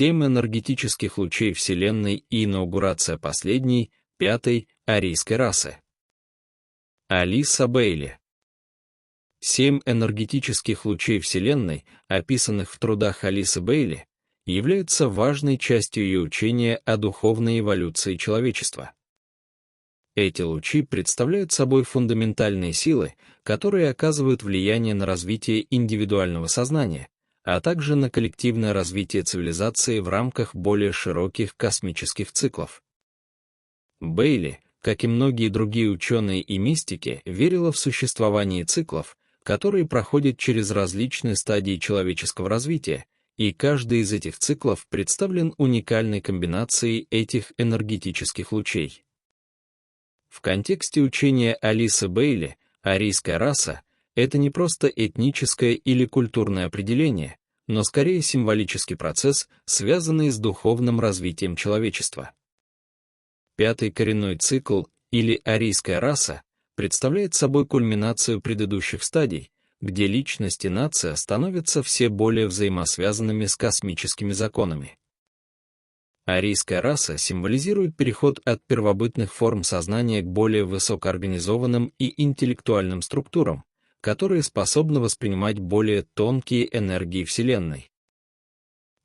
7 энергетических лучей Вселенной и инаугурация последней, пятой, арийской расы. Алиса Бейли. 7 энергетических лучей Вселенной, описанных в трудах Алисы Бейли, являются важной частью ее учения о духовной эволюции человечества. Эти лучи представляют собой фундаментальные силы, которые оказывают влияние на развитие индивидуального сознания, а также на коллективное развитие цивилизации в рамках более широких космических циклов. Бейли, как и многие другие ученые и мистики, верила в существование циклов, которые проходят через различные стадии человеческого развития, и каждый из этих циклов представлен уникальной комбинацией этих энергетических лучей. В контексте учения Алисы Бейли, арийская раса — это не просто этническое или культурное определение, но скорее символический процесс, связанный с духовным развитием человечества. Пятый коренной цикл, или арийская раса, представляет собой кульминацию предыдущих стадий, где личность и нация становятся все более взаимосвязанными с космическими законами. Арийская раса символизирует переход от первобытных форм сознания к более высокоорганизованным и интеллектуальным структурам, которые способны воспринимать более тонкие энергии Вселенной.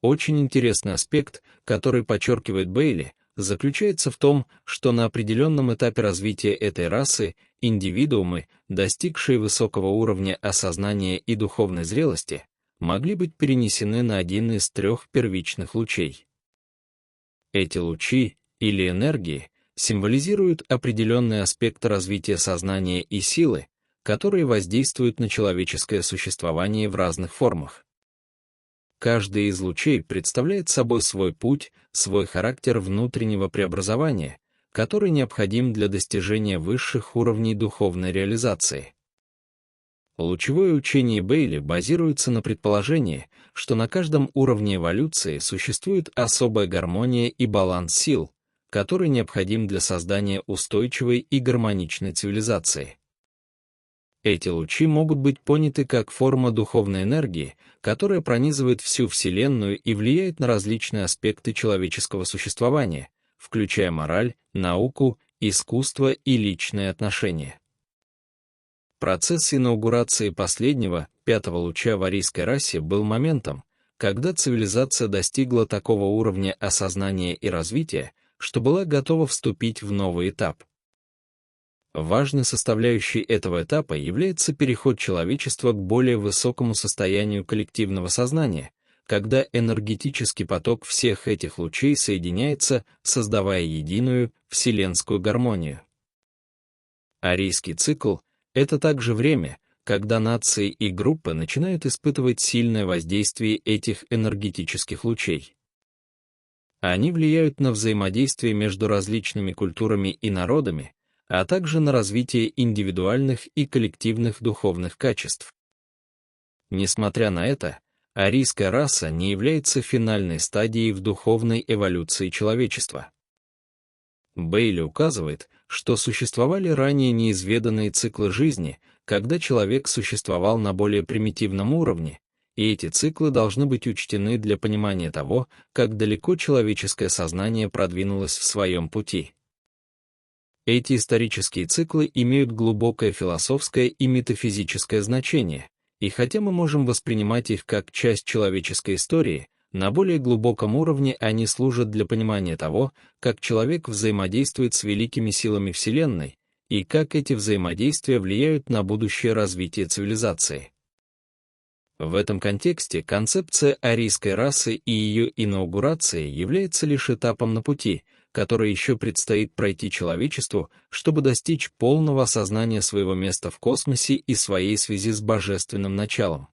Очень интересный аспект, который подчеркивает Бейли, заключается в том, что на определенном этапе развития этой расы индивидуумы, достигшие высокого уровня осознания и духовной зрелости, могли быть перенесены на один из 3 первичных лучей. Эти лучи, или энергии, символизируют определенные аспекты развития сознания и силы, которые воздействуют на человеческое существование в разных формах. Каждый из лучей представляет собой свой путь, свой характер внутреннего преобразования, который необходим для достижения высших уровней духовной реализации. Лучевое учение Бейли базируется на предположении, что на каждом уровне эволюции существует особая гармония и баланс сил, который необходим для создания устойчивой и гармоничной цивилизации. Эти лучи могут быть поняты как форма духовной энергии, которая пронизывает всю Вселенную и влияет на различные аспекты человеческого существования, включая мораль, науку, искусство и личные отношения. Процесс инаугурации последнего, 5-го луча в арийской расе был моментом, когда цивилизация достигла такого уровня осознания и развития, что была готова вступить в новый этап. Важной составляющей этого этапа является переход человечества к более высокому состоянию коллективного сознания, когда энергетический поток всех этих лучей соединяется, создавая единую, вселенскую гармонию. Арийский цикл — это также время, когда нации и группы начинают испытывать сильное воздействие этих энергетических лучей. Они влияют на взаимодействие между различными культурами и народами, а также на развитие индивидуальных и коллективных духовных качеств. Несмотря на это, арийская раса не является финальной стадией в духовной эволюции человечества. Бейли указывает, что существовали ранее неизведанные циклы жизни, когда человек существовал на более примитивном уровне, и эти циклы должны быть учтены для понимания того, как далеко человеческое сознание продвинулось в своем пути. Эти исторические циклы имеют глубокое философское и метафизическое значение, и хотя мы можем воспринимать их как часть человеческой истории, на более глубоком уровне они служат для понимания того, как человек взаимодействует с великими силами Вселенной, и как эти взаимодействия влияют на будущее развитие цивилизации. В этом контексте концепция арийской расы и ее инаугурации является лишь этапом на пути, который еще предстоит пройти человечеству, чтобы достичь полного осознания своего места в космосе и своей связи с божественным началом.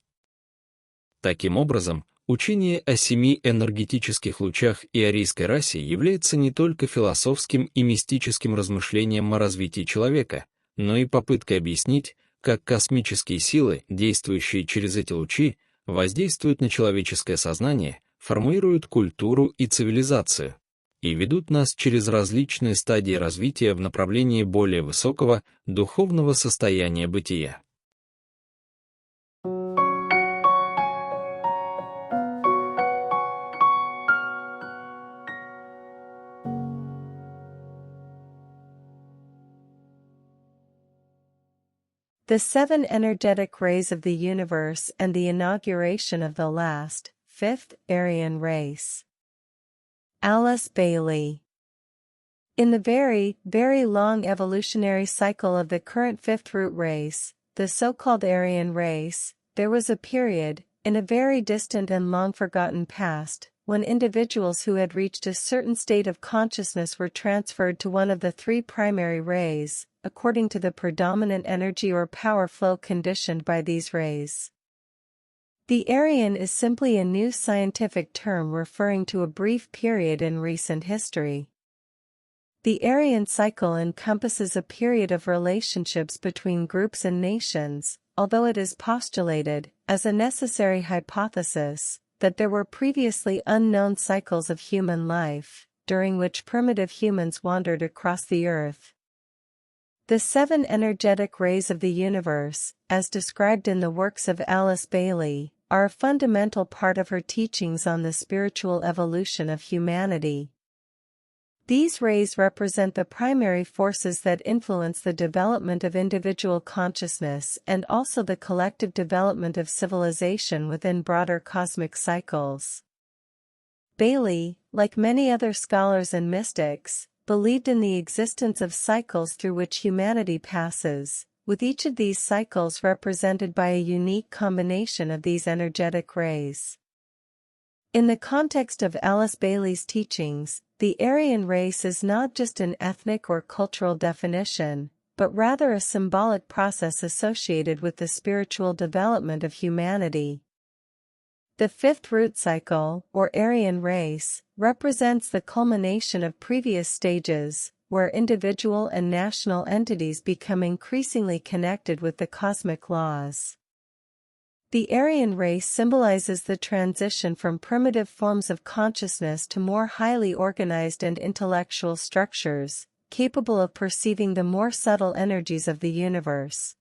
Таким образом, учение о 7 энергетических лучах и арийской расе является не только философским и мистическим размышлением о развитии человека, но и попыткой объяснить, как космические силы, действующие через эти лучи, воздействуют на человеческое сознание, формируют культуру и цивилизацию, и ведут нас через различные стадии развития в направлении более высокого духовного состояния бытия. The 7 energetic rays of the universe and the inauguration of the last, 5th Aryan race. Alice Beyli. In the very, very long evolutionary cycle of the current 5th root race, the so-called Aryan race, there was a period, in a very distant and long-forgotten past, when individuals who had reached a certain state of consciousness were transferred to one of the 3 primary rays, according to the predominant energy or power flow conditioned by these rays. The Aryan is simply a new scientific term referring to a brief period in recent history. The Aryan cycle encompasses a period of relationships between groups and nations, although it is postulated, as a necessary hypothesis, that there were previously unknown cycles of human life, during which primitive humans wandered across the earth. The 7 energetic rays of the universe, as described in the works of Alice Beyli, are a fundamental part of her teachings on the spiritual evolution of humanity. These rays represent the primary forces that influence the development of individual consciousness and also the collective development of civilization within broader cosmic cycles. Beyli, like many other scholars and mystics, believed in the existence of cycles through which humanity passes, with each of these cycles represented by a unique combination of these energetic rays. In the context of Alice Beyli's teachings, the Aryan race is not just an ethnic or cultural definition, but rather a symbolic process associated with the spiritual development of humanity. The 5th root cycle, or Aryan race, represents the culmination of previous stages, where individual and national entities become increasingly connected with the cosmic laws. The Aryan race symbolizes the transition from primitive forms of consciousness to more highly organized and intellectual structures, capable of perceiving the more subtle energies of the universe.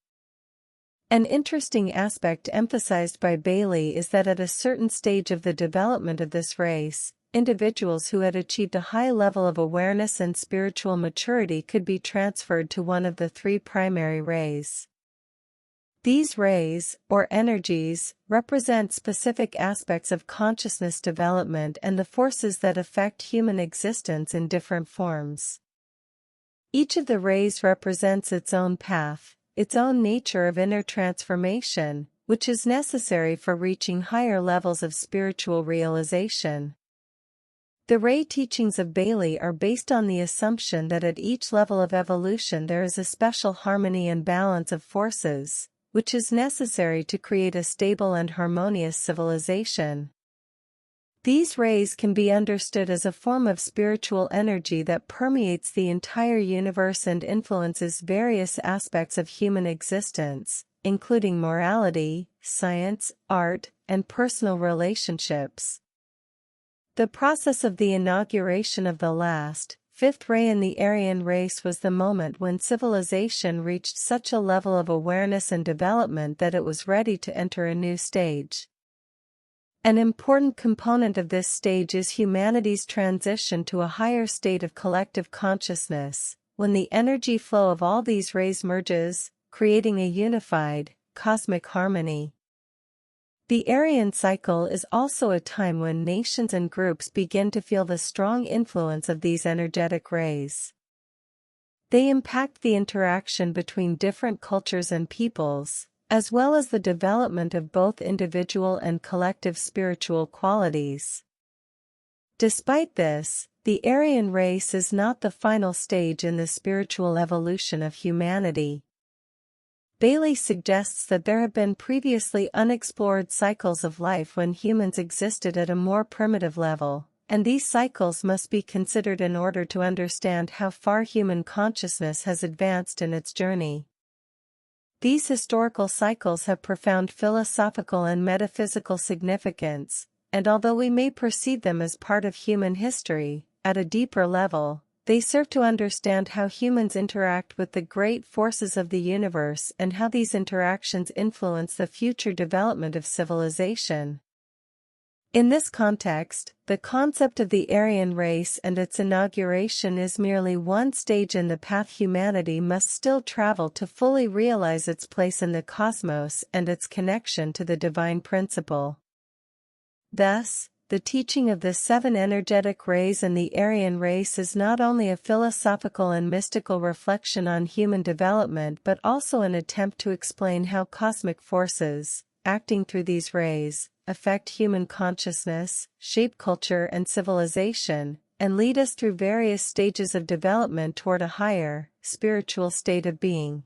An interesting aspect emphasized by Beyli is that at a certain stage of the development of this race, individuals who had achieved a high level of awareness and spiritual maturity could be transferred to one of the 3 primary rays. These rays, or energies, represent specific aspects of consciousness development and the forces that affect human existence in different forms. Each of the rays represents its own path, its own nature of inner transformation, which is necessary for reaching higher levels of spiritual realization. The ray teachings of Beyli are based on the assumption that at each level of evolution there is a special harmony and balance of forces, which is necessary to create a stable and harmonious civilization. These rays can be understood as a form of spiritual energy that permeates the entire universe and influences various aspects of human existence, including morality, science, art, and personal relationships. The process of the inauguration of the last, 5th ray in the Aryan race was the moment when civilization reached such a level of awareness and development that it was ready to enter a new stage. An important component of this stage is humanity's transition to a higher state of collective consciousness, when the energy flow of all these rays merges, creating a unified, cosmic harmony. The Aryan cycle is also a time when nations and groups begin to feel the strong influence of these energetic rays. They impact the interaction between different cultures and peoples, as well as the development of both individual and collective spiritual qualities. Despite this, the Aryan race is not the final stage in the spiritual evolution of humanity. Beyli suggests that there have been previously unexplored cycles of life when humans existed at a more primitive level, and these cycles must be considered in order to understand how far human consciousness has advanced in its journey. These historical cycles have profound philosophical and metaphysical significance, and although we may perceive them as part of human history, at a deeper level, they serve to understand how humans interact with the great forces of the universe and how these interactions influence the future development of civilization. In this context, the concept of the Aryan race and its inauguration is merely one stage in the path humanity must still travel to fully realize its place in the cosmos and its connection to the divine principle. Thus, the teaching of the seven energetic rays and the Aryan race is not only a philosophical and mystical reflection on human development but also an attempt to explain how cosmic forces, acting through these rays, affect human consciousness, shape culture and civilization, and lead us through various stages of development toward a higher, spiritual state of being.